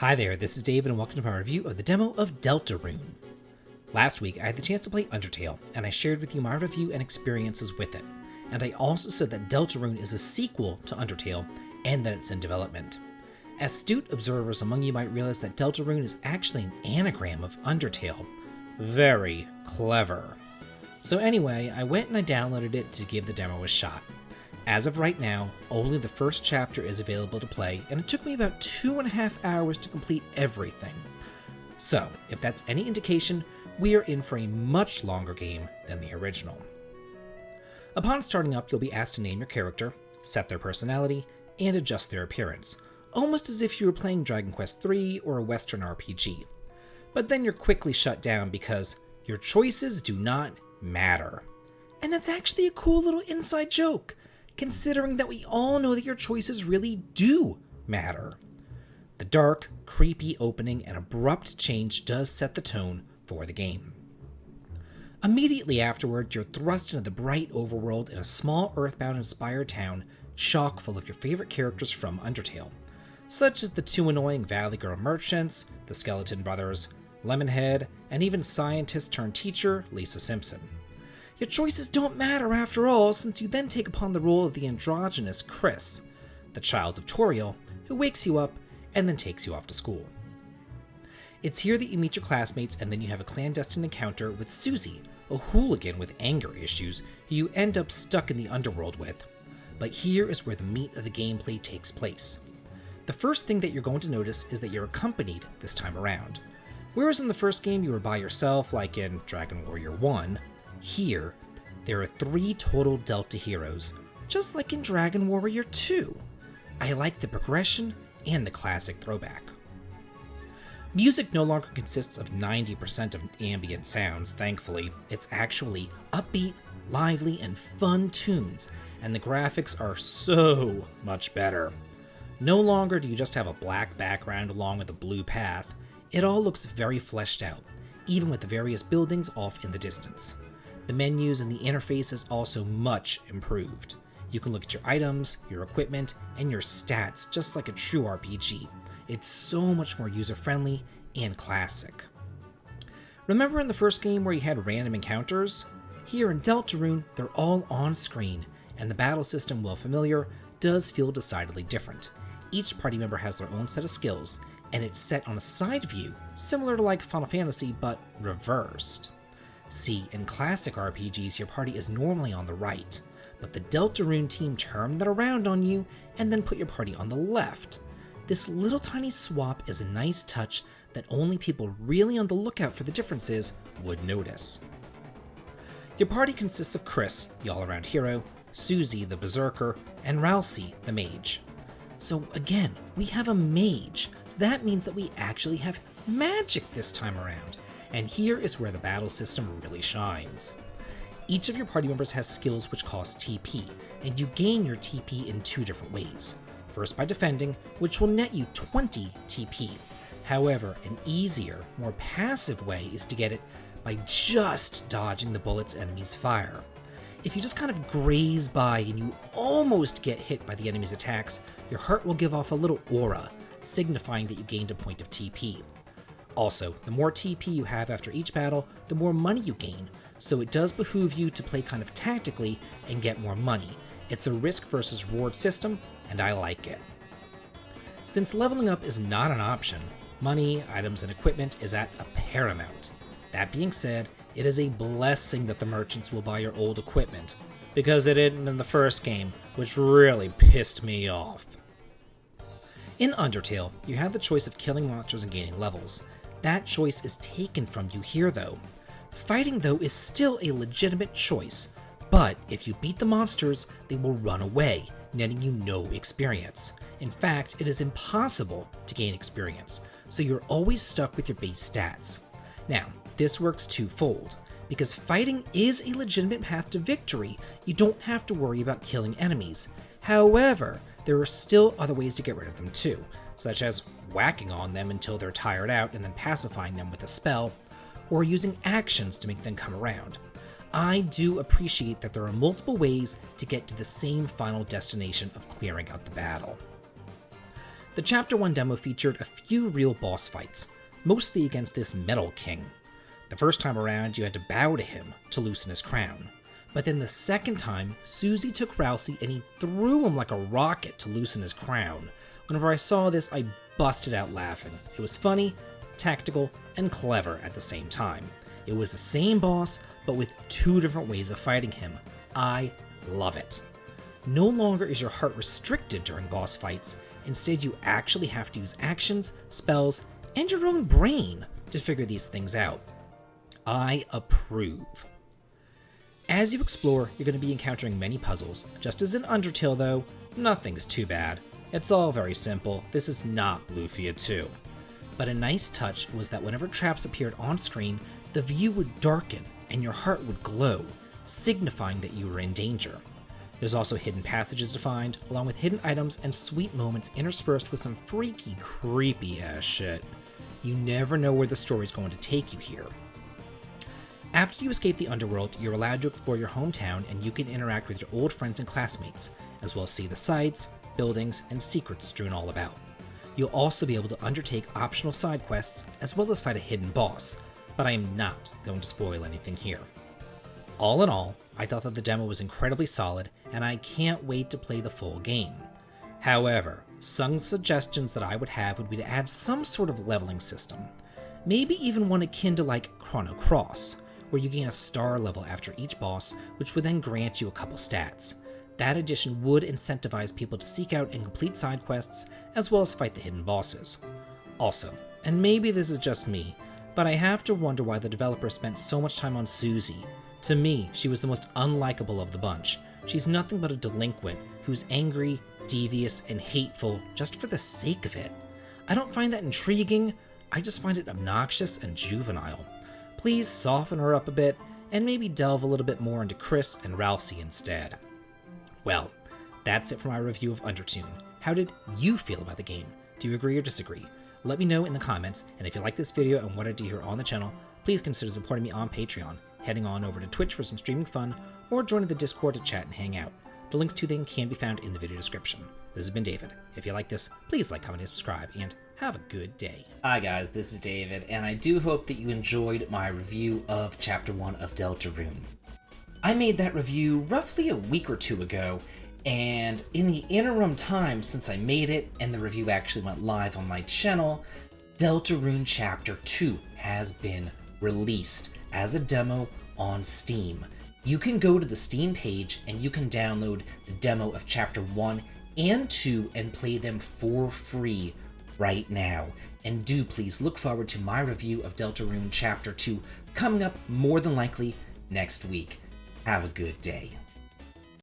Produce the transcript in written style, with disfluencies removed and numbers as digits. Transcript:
Hi there, this is David and welcome to my review of the demo of Deltarune. Last week I had the chance to play Undertale, and I shared with you my review and experiences with it. And I also said that Deltarune is a sequel to Undertale, and that it's in development. Astute observers among you might realize that Deltarune is actually an anagram of Undertale. Very clever. So anyway, I went and I downloaded it to give the demo a shot. As of right now, only the first chapter is available to play, and it took me about 2.5 hours to complete everything. So, if that's any indication, we are in for a much longer game than the original. Upon starting up, you'll be asked to name your character, set their personality, and adjust their appearance, almost as if you were playing Dragon Quest III or a Western RPG. But then you're quickly shut down because your choices do not matter. And that's actually a cool little inside joke, considering that we all know that your choices really do matter. The dark, creepy opening and abrupt change does set the tone for the game. Immediately afterward, you're thrust into the bright overworld in a small Earthbound-inspired town chock full of your favorite characters from Undertale, such as the two annoying Valley Girl merchants, the Skeleton Brothers, Lemonhead, and even scientist-turned-teacher Lisa Simpson. Your choices don't matter after all, since you then take upon the role of the androgynous Chris, the child of Toriel, who wakes you up and then takes you off to school. It's here that you meet your classmates, and then you have a clandestine encounter with Susie, a hooligan with anger issues who you end up stuck in the underworld with. But here is where the meat of the gameplay takes place. The first thing that you're going to notice is that you're accompanied this time around. Whereas in the first game you were by yourself, like in Dragon Warrior 1, here, there are 3 total Delta heroes, just like in Dragon Warrior 2. I like the progression and the classic throwback. Music no longer consists of 90% of ambient sounds, thankfully. It's actually upbeat, lively, and fun tunes, and the graphics are so much better. No longer do you just have a black background along with a blue path. It all looks very fleshed out, even with the various buildings off in the distance. The menus and the interface is also much improved. You can look at your items, your equipment, and your stats just like a true RPG. It's so much more user-friendly and classic. Remember in the first game where you had random encounters? Here in Deltarune, they're all on screen, and the battle system, while familiar, does feel decidedly different. Each party member has their own set of skills, and it's set on a side view, similar to like Final Fantasy, but reversed. See, in classic RPGs, your party is normally on the right, but the Deltarune team turn that around on you and then put your party on the left. This little tiny swap is a nice touch that only people really on the lookout for the differences would notice. Your party consists of Chris, the all-around hero, Susie, the berserker, and Ralsei, the mage. So again, we have a mage, so that means that we actually have magic this time around. And here is where the battle system really shines. Each of your party members has skills which cost TP, and you gain your TP in 2 different ways. First by defending, which will net you 20 TP. However, an easier, more passive way is to get it by just dodging the bullets enemies fire. If you just kind of graze by and you almost get hit by the enemy's attacks, your heart will give off a little aura, signifying that you gained a point of TP. Also, the more TP you have after each battle, the more money you gain, so it does behoove you to play kind of tactically and get more money. It's a risk versus reward system, and I like it. Since leveling up is not an option, money, items, and equipment is at a paramount. That being said, it is a blessing that the merchants will buy your old equipment, because it didn't in the first game, which really pissed me off. In Undertale, you had the choice of killing monsters and gaining levels. That choice is taken from you here though. Fighting though is still a legitimate choice, but if you beat the monsters, they will run away, netting you no experience. In fact, it is impossible to gain experience, so you're always stuck with your base stats. Now, this works twofold. Because fighting is a legitimate path to victory, you don't have to worry about killing enemies. However, there are still other ways to get rid of them too, such as whacking on them until they're tired out and then pacifying them with a spell, or using actions to make them come around. I do appreciate that there are multiple ways to get to the same final destination of clearing out the battle. The Chapter 1 demo featured a few real boss fights, mostly against this Metal King. The first time around, you had to bow to him to loosen his crown. But then the second time, Susie took Rousey and he threw him like a rocket to loosen his crown. Whenever I saw this, I busted out laughing. It was funny, tactical, and clever at the same time. It was the same boss, but with two different ways of fighting him. I love it. No longer is your heart restricted during boss fights. Instead, you actually have to use actions, spells, and your own brain to figure these things out. I approve. As you explore, you're going to be encountering many puzzles. Just as in Undertale though, nothing's too bad. It's all very simple. This is not Lufia 2. But a nice touch was that whenever traps appeared on screen, the view would darken and your heart would glow, signifying that you were in danger. There's also hidden passages to find, along with hidden items and sweet moments interspersed with some freaky, creepy ass shit. You never know where the story's going to take you here. After you escape the underworld, you're allowed to explore your hometown and you can interact with your old friends and classmates, as well as see the sights, buildings, and secrets strewn all about. You'll also be able to undertake optional side quests, as well as fight a hidden boss, but I am not going to spoil anything here. All in all, I thought that the demo was incredibly solid, and I can't wait to play the full game. However, some suggestions that I would have would be to add some sort of leveling system. Maybe even one akin to like Chrono Cross, where you gain a star level after each boss, which would then grant you a couple stats. That addition would incentivize people to seek out and complete side quests, as well as fight the hidden bosses. Also, and maybe this is just me, but I have to wonder why the developer spent so much time on Susie. To me, she was the most unlikable of the bunch. She's nothing but a delinquent who's angry, devious, and hateful just for the sake of it. I don't find that intriguing, I just find it obnoxious and juvenile. Please soften her up a bit, and maybe delve a little bit more into Chris and Rousey instead. Well, that's it for my review of Undertune. How did you feel about the game? Do you agree or disagree? Let me know in the comments, and if you like this video and wanted to hear on the channel, please consider supporting me on Patreon, heading on over to Twitch for some streaming fun, or joining the Discord to chat and hang out. The links to them can be found in the video description. This has been David. If you like this, please like, comment, and subscribe, and have a good day. Hi guys, this is David, and I do hope that you enjoyed my review of Chapter 1 of Deltarune. I made that review roughly a week or two ago, and in the interim time since I made it and the review actually went live on my channel, Deltarune Chapter 2 has been released as a demo on Steam. You can go to the Steam page and you can download the demo of Chapter 1 and 2 and play them for free right now. And do please look forward to my review of Deltarune Chapter 2 coming up more than likely next week. Have a good day.